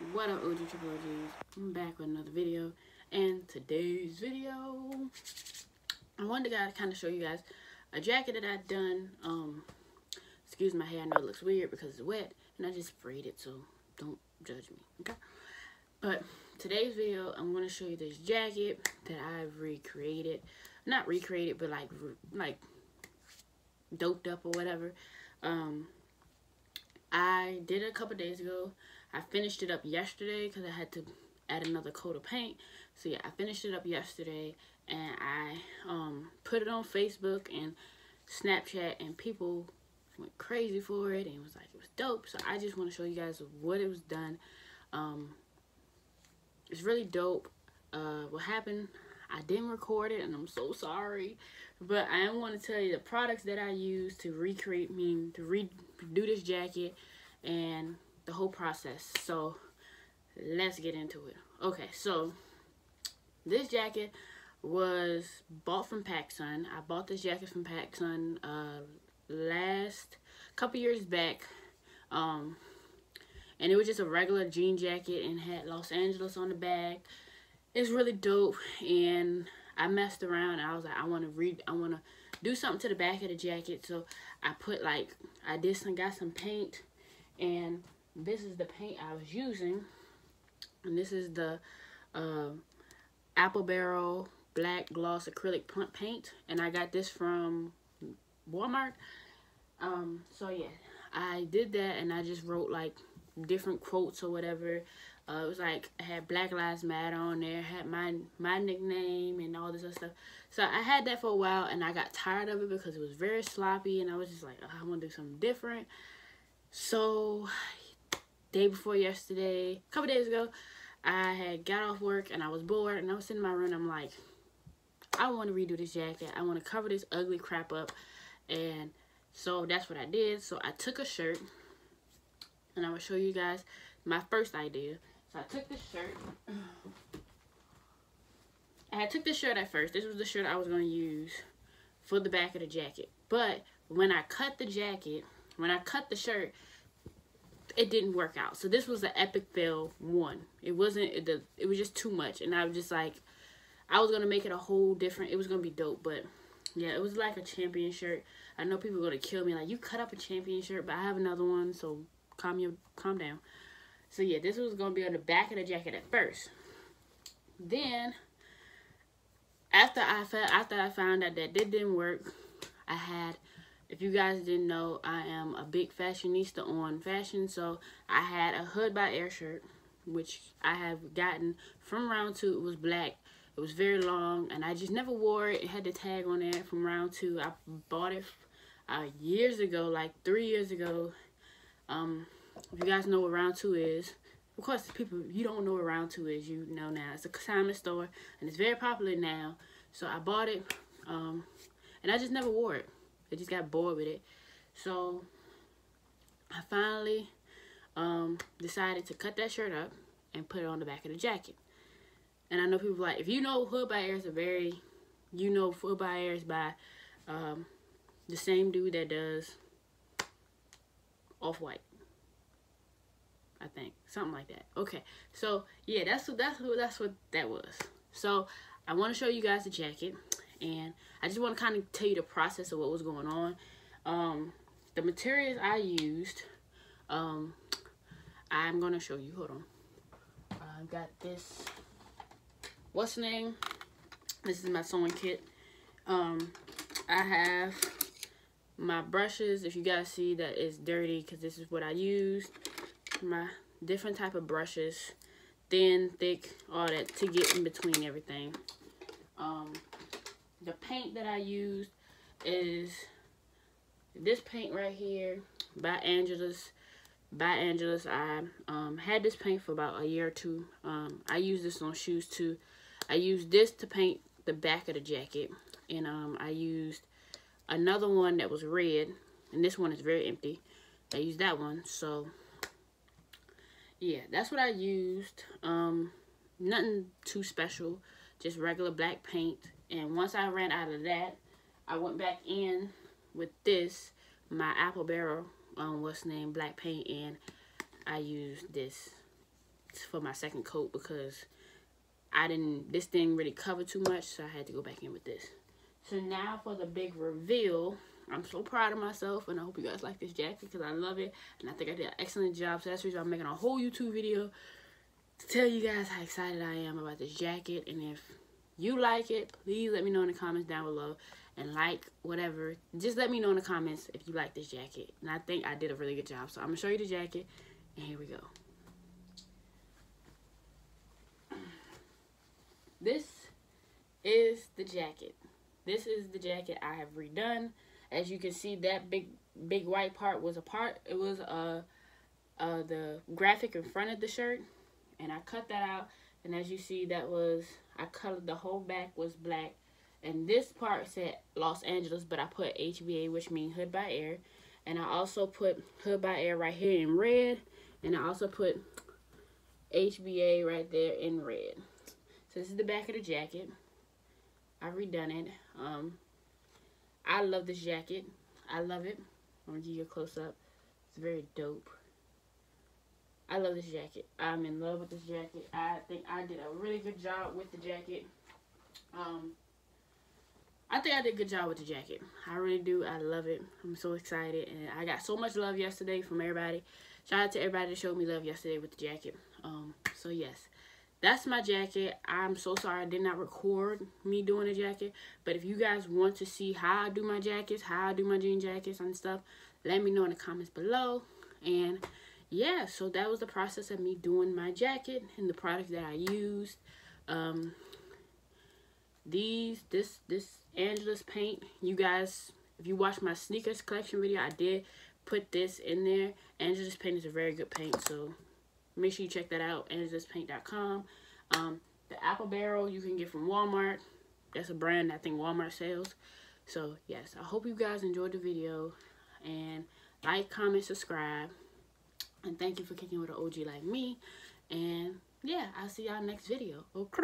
What up, OG Triple OGs? I'm back with another video, and today's video, I wanted to kind of show you guys a jacket that I've done. Excuse my hair, I know it looks weird because it's wet, and I just sprayed it, so don't judge me, okay? But today's video, I'm going to show you this jacket that I've recreated. Not recreated, but like doped up or whatever. I did it a couple days ago. I finished it up yesterday because I had to add another coat of paint. So yeah, I finished it up yesterday, and I put it on Facebook and Snapchat, and people went crazy for it and was like, it was dope. So I just want to show you guys what it was done. It's really dope. What happened, I didn't record it, and I'm so sorry, but I am want to tell you the products that I used to recreate, to redo this jacket and the whole process. So let's get into it. Okay, so this jacket was bought from PacSun. I bought this jacket from PacSun last couple years back, and it was just a regular jean jacket and had Los Angeles on the back. It's really dope, and I messed around and I was like, I want to do something to the back of the jacket. So I put got some paint, and this is the paint I was using, and this is the Apple Barrel black gloss acrylic paint, and I got this from Walmart. So yeah, I did that, and I just wrote like different quotes or whatever. It was like, I had Black Lives Matter on there, had my nickname and all this other stuff. So I had that for a while, and I got tired of it because it was very sloppy, and I was just like, oh, I want to do something different. So day before yesterday, a couple days ago, I had got off work and I was bored, and I was sitting in my room, and I'm like, I want to redo this jacket. I want to cover this ugly crap up. And so that's what I did. So I took a shirt, and I will show you guys my first idea. So I took this shirt. I took this shirt at first. This was the shirt I was going to use for the back of the jacket. But when I cut the jacket, when I cut the shirt, it didn't work out. So this was the epic fail one. It was just too much. And I was just like, I was going to make it a whole different, it was going to be dope. But yeah, it was like a champion shirt. I know people are going to kill me. Like, you cut up a champion shirt, but I have another one. So calm down. So yeah, this was going to be on the back of the jacket at first. Then, after I found out that didn't work, I had, if you guys didn't know, I am a big fashionista on fashion. So I had a Hood by Air shirt, which I have gotten from round 2. It was black. It was very long, and I just never wore it. It had the tag on there from round 2. I bought it years ago, like 3 years ago. If you guys know what round 2 is, of course, people, you don't know what round 2 is, you know now. It's a consignment store, and it's very popular now. So I bought it, and I just never wore it. I just got bored with it. So I finally decided to cut that shirt up and put it on the back of the jacket. And I know people like, if you know Hood by Air is Hood by Air is by the same dude that does Off-White, I think, something like that. Okay, so yeah, that's what that was. So I want to show you guys the jacket, and I just want to kind of tell you the process of what was going on. The materials I used, I'm gonna show you. Hold on. I've got this. What's the name? This is my sewing kit. I have my brushes. If you guys see that it's dirty, because this is what I used. My different type of brushes, thin, thick, all that, to get in between everything. The paint that I used is this paint right here by Angela's. I had this paint for about a year or two. I used this on shoes too. I used this to paint the back of the jacket, and I used another one that was red, and this one is very empty. I used that one. So yeah, that's what I used. Nothing too special, just regular black paint. And once I ran out of that, I went back in with this, my Apple Barrel black paint, and I used this for my second coat because this didn't really cover too much, so I had to go back in with this. So now for the big reveal. I'm so proud of myself, and I hope you guys like this jacket because I love it, and I think I did an excellent job. So that's the reason I'm making a whole YouTube video to tell you guys how excited I am about this jacket. And if you like it, please let me know in the comments down below, and like whatever, just let me know in the comments if you like this jacket. And I think I did a really good job. So I'm gonna show you the jacket, and here we go. This is the jacket. This is the jacket I have redone. As you can see, that big white part was a part. It was the graphic in front of the shirt, and I cut that out. And as you see, I colored the whole back was black, and this part said Los Angeles, but I put HBA, which means Hood by Air, and I also put Hood by Air right here in red, and I also put HBA right there in red. So this is the back of the jacket. I've redone it. I love this jacket. I love it. I'm gonna give you a close up. It's very dope. I love this jacket. I'm in love with this jacket. I think I did a really good job with the jacket. I think I did a good job with the jacket. I really do. I love it. I'm so excited, and I got so much love yesterday from everybody. Shout out to everybody that showed me love yesterday with the jacket. So yes. That's my jacket. I'm so sorry I did not record me doing a jacket. But if you guys want to see how I do my jackets, how I do my jean jackets and stuff, let me know in the comments below. And yeah, so that was the process of me doing my jacket and the products that I used. This Angelus paint, you guys, if you watch my sneakers collection video, I did put this in there. Angelus paint is a very good paint, so make sure you check that out, angeluspaint.com. The apple barrel you can get from Walmart. That's a brand I think Walmart sells. So, yes, I hope you guys enjoyed the video. And like, comment, subscribe. And thank you for kicking with an OG like me. And, yeah, I'll see y'all next video. Okay.